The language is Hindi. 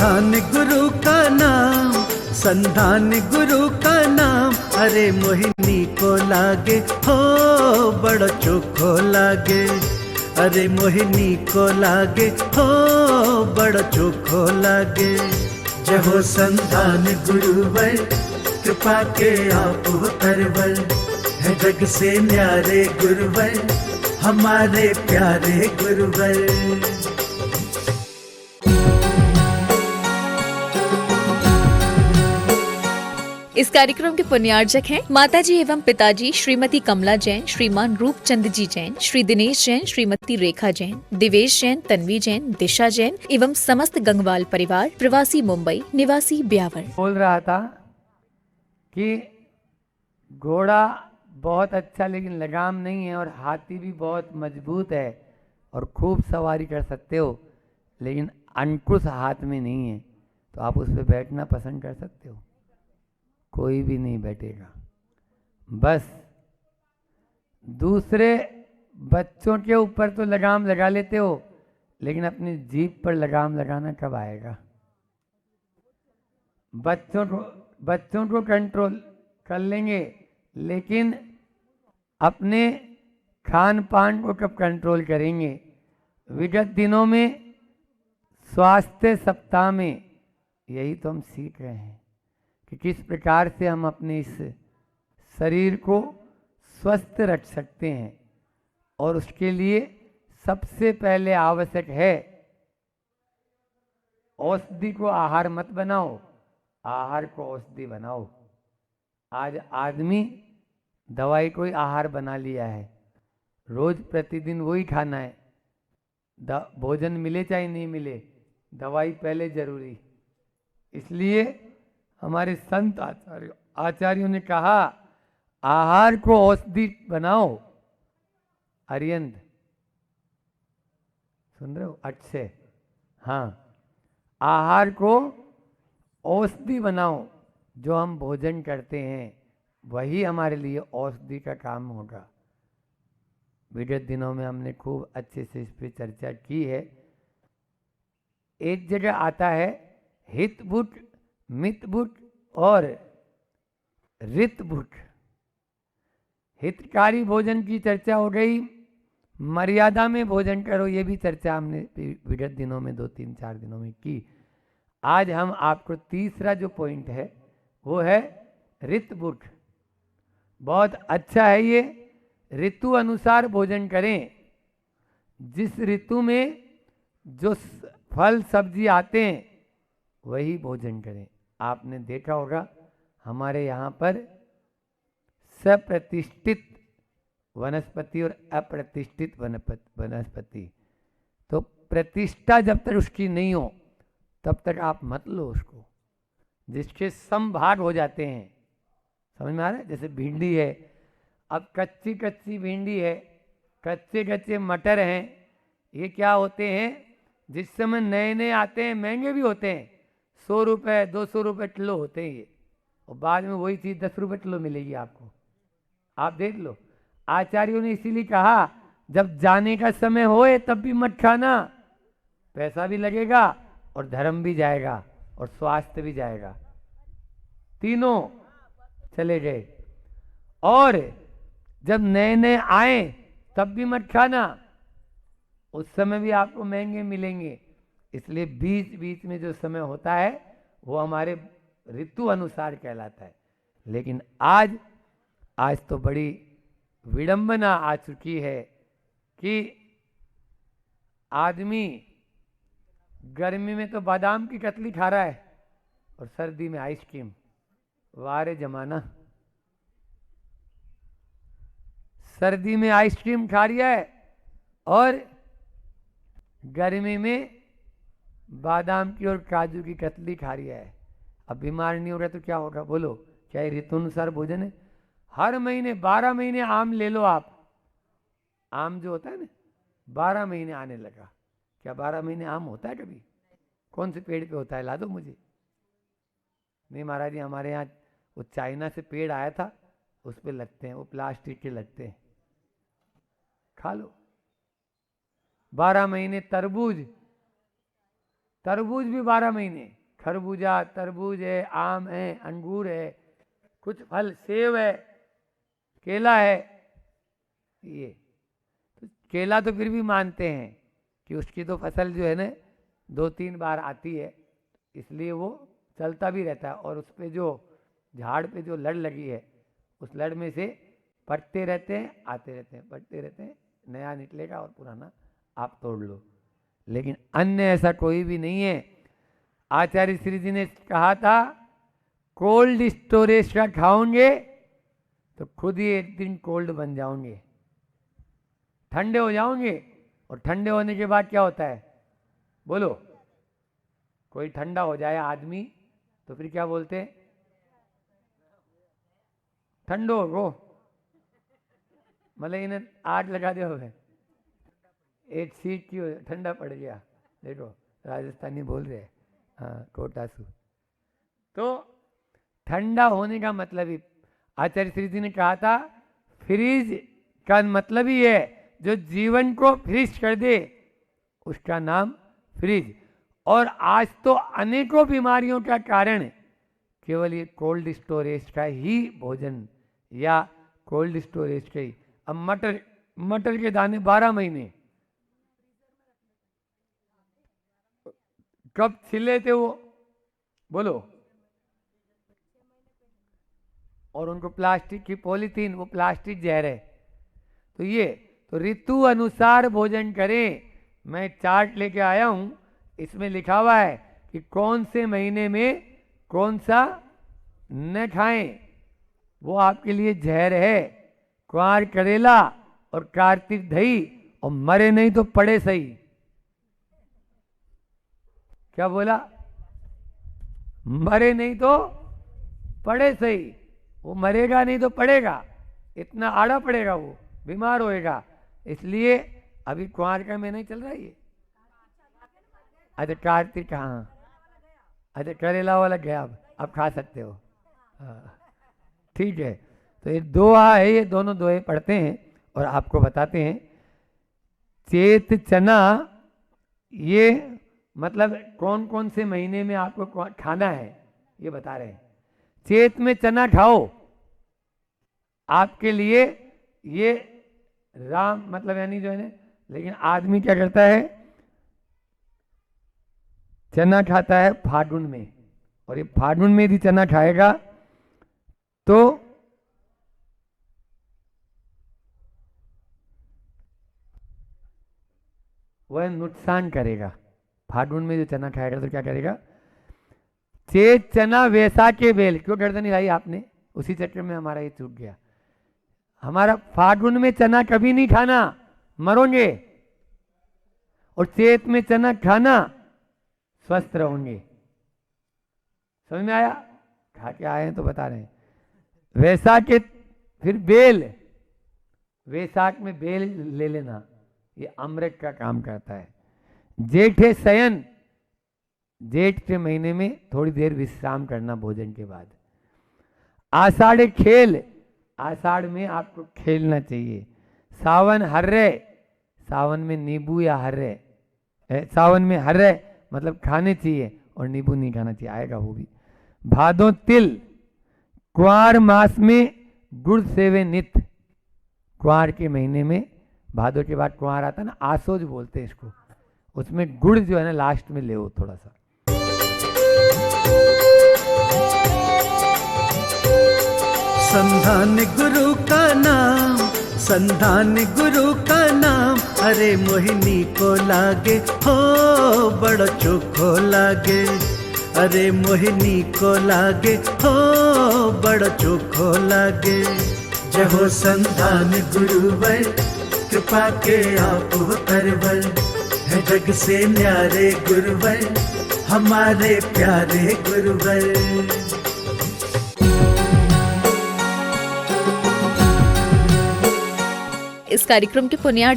संधान गुरु का नाम, संधान गुरु का नाम। अरे मोहिनी को लागे हो बड़ो चोखो लागे, अरे मोहिनी को लागे हो बड़ो चोखो लागे। जय हो संधान गुरुवर, कृपा के आप हो तरवर, है जग से न्यारे गुरुवर, हमारे प्यारे गुरुवर। इस कार्यक्रम के पुण्यार्जक हैं माताजी एवं पिताजी श्रीमती कमला जैन, श्रीमान रूपचंद जी जैन, श्री दिनेश जैन, श्रीमती रेखा जैन, दिवेश जैन, तन्वी जैन, दिशा जैन एवं समस्त गंगवाल परिवार, प्रवासी मुंबई, निवासी ब्यावर। बोल रहा था कि घोड़ा बहुत अच्छा लेकिन लगाम नहीं है, और हाथी भी बहुत मजबूत है और खूब सवारी कर सकते हो, लेकिन अंकुश हाथ में नहीं है, तो आप उस पर बैठना पसंद कर सकते हो? कोई भी नहीं बैठेगा। बस दूसरे बच्चों के ऊपर तो लगाम लगा लेते हो, लेकिन अपनी जीभ पर लगाम लगाना कब आएगा? बच्चों को कंट्रोल कर लेंगे, लेकिन अपने खान पान को कब कंट्रोल करेंगे? विगत दिनों में स्वास्थ्य सप्ताह में यही तो हम सीख रहे हैं कि किस प्रकार से हम अपने इस शरीर को स्वस्थ रख सकते हैं, और उसके लिए सबसे पहले आवश्यक है औषधि को आहार मत बनाओ, आहार को औषधि बनाओ। आज आदमी दवाई को ही आहार बना लिया है, रोज प्रतिदिन वही खाना है, भोजन मिले चाहे नहीं मिले, दवाई पहले जरूरी। इसलिए हमारे संत आचार्यों ने कहा आहार को औषधि बनाओ। अरियंत सुन रहे हो? अच्छे, हाँ, आहार को औषधि बनाओ। जो हम भोजन करते हैं वही हमारे लिए औषधि का काम होगा। विगत दिनों में हमने खूब अच्छे से इस पर चर्चा की है। एक जगह आता है हितभुट, मितभुट और रितभुट। हितकारी भोजन की चर्चा हो गई, मर्यादा में भोजन करो, ये भी चर्चा हमने विगत दिनों में 2-3-4 दिनों में की। आज हम आपको तीसरा जो पॉइंट है वो है रितभुट। बहुत अच्छा है ये। ऋतु अनुसार भोजन करें। जिस ऋतु में जो फल सब्जी आते हैं वही भोजन करें। आपने देखा होगा हमारे यहाँ पर सप्रतिष्ठित वनस्पति और अप्रतिष्ठित वनस्पति, तो प्रतिष्ठा जब तक उसकी नहीं हो तब तक आप मत लो उसको। जिसके समभाग हो जाते हैं, समझ में आ रहा है? जैसे भिंडी है, अब कच्ची कच्ची भिंडी है, कच्चे कच्चे मटर हैं, ये क्या होते हैं? जिस समय नए नए आते हैं महंगे भी होते हैं, 100 रुपये 200 रुपये किलो होते हैं ये, और बाद में वही चीज़ 10 रुपये किलो मिलेगी आपको। आप देख लो, आचार्यों ने इसीलिए कहा जब जाने का समय होए तब भी मत खाना, पैसा भी लगेगा और धर्म भी जाएगा और स्वास्थ्य भी जाएगा, तीनों चले गए। और जब नए नए आए तब भी मत खाना, उस समय भी आपको महंगे मिलेंगे। इसलिए बीच बीच में जो समय होता है वो हमारे ऋतु अनुसार कहलाता है। लेकिन आज तो बड़ी विडंबना आ चुकी है कि आदमी गर्मी में तो बादाम की कतली खा रहा है और सर्दी में आइसक्रीम। वारे जमाना, सर्दी में आइसक्रीम खा रहा है और गर्मी में बादाम की और काजू की कतली खा रहा है। अब बीमार नहीं हो रहा तो क्या होगा बोलो? क्या ये ऋतु अनुसार भोजन है? हर महीने 12 महीने आम ले लो आप। आम जो होता है ना 12 महीने आने लगा। क्या 12 महीने आम होता है कभी? कौन से पेड़ पे होता है? ला दो मुझे। नहीं महाराज जी, हमारे यहाँ वो चाइना से पेड़ आया था, उस पे लगते हैं, वो प्लास्टिक के लगते हैं, खा लो। 12 महीने तरबूज, तरबूज भी 12 महीने, खरबूजा, तरबूज है, आम है, अंगूर है, कुछ फल, सेब है, केला है। ये तो केला तो फिर भी मानते हैं कि उसकी तो फसल जो है ना 2-3 बार आती है, इसलिए वो चलता भी रहता है। और उस पे जो झाड़ पे जो लड़ लगी है, उस लड़ में से पटते रहते हैं, आते रहते हैं, पटते रहते हैं, नया निकलेगा और पुराना आप तोड़ लो। लेकिन अन्य ऐसा कोई भी नहीं है। आचार्य श्री जी ने कहा था कोल्ड स्टोरेज का खाओगे तो खुद ही एक दिन कोल्ड बन जाओगे, ठंडे हो जाओगे। और ठंडे होने के बाद क्या होता है बोलो? कोई ठंडा हो जाए आदमी तो फिर क्या बोलते हैं? ठंडो हो, मतलब इन्हें आग लगा दे हो गए, एक सीट की ठंडा पड़ गया। देखो राजस्थानी बोल रहे हैं, हाँ कोटासू। तो ठंडा होने का मतलब ही आचार्य श्री जी ने कहा था फ्रीज का मतलब ही है जो जीवन को फ्रीज कर दे उसका नाम फ्रीज। और आज तो अनेकों बीमारियों का कारण केवल ये कोल्ड स्टोरेज का ही भोजन या कोल्ड स्टोरेज का ही। अब मटर के दाने 12 महीने कब छिले थे वो बोलो? और उनको प्लास्टिक की पॉलीथीन, वो प्लास्टिक जहर है। तो ये तो ऋतु अनुसार भोजन करें। मैं चार्ट लेके आया हूं, इसमें लिखा हुआ है कि कौन से महीने में कौन सा न खाएं, वो आपके लिए जहर है। कुंवार करेला और कार्तिक दही, और मरे नहीं तो पड़े सही। क्या बोला? मरे नहीं तो पड़े सही। वो मरेगा नहीं तो पड़ेगा, इतना आड़ा पड़ेगा, वो बीमार होएगा। इसलिए अभी कुंवार का महीना ही चल रहा है ये। अच्छा कार्तिक, हाँ अच्छा करेला वाला गया, अब खा सकते हो। हाँ ठीक है। तो ये दोहा है, ये दोनों दोहे पढ़ते हैं और आपको बताते हैं। चेत चना, ये मतलब कौन कौन से महीने में आपको खाना है ये बता रहे हैं। चेत में चना खाओ, आपके लिए ये राम मतलब यानी जो है ना। लेकिन आदमी क्या करता है, चना खाता है फागुन में, और ये फागुन में यदि चना खाएगा तो वह नुकसान करेगा। फागुन में जो चना खाएगा तो क्या करेगा? चेत चना वैसा के बेल। क्यों गर्दन हिलाई आपने? उसी चक्कर में हमारा ये चूक गया। हमारा फागुन में चना कभी नहीं खाना, मरोगे। और चेत में चना खाना, स्वस्थ रहोगे। समझ में आया? खा के आए हैं तो बता रहे हैं। वैसाख के फिर बेल, वैसाख में बेल ले लेना, ये अमृत का काम करता है। जेठे शयन, जेठ के महीने में थोड़ी देर विश्राम करना भोजन के बाद। आषाढ़ खेल, आषाढ़ में आपको खेलना चाहिए। सावन हर्रे, सावन में नींबू या हर्रे, सावन में हर्रे मतलब खाने चाहिए और नींबू नहीं खाना चाहिए, आएगा वो भी। भादो तिल, कुंवार मास में गुड़ सेवे नित। कुंवार के महीने में, भादो के बाद कुंवार आता है ना, आसोज बोलते हैं इसको, उसमें गुड़ जो है ना लास्ट में ले थोड़ा सा। संधान गुरु का नाम, संधान गुरु का नाम, अरे मोहिनी को लागे हो बड़ो चोखो लागे। अरे मोहिनी को लागे हो बड़ो चोखो लागे। जय हो संधान गुरुवर, कृपा के आप तरवर, है जग से न्यारे गुरुवर, हमारे प्यारे गुरुवर। इस कार्यक्रम के पुण्यार्थ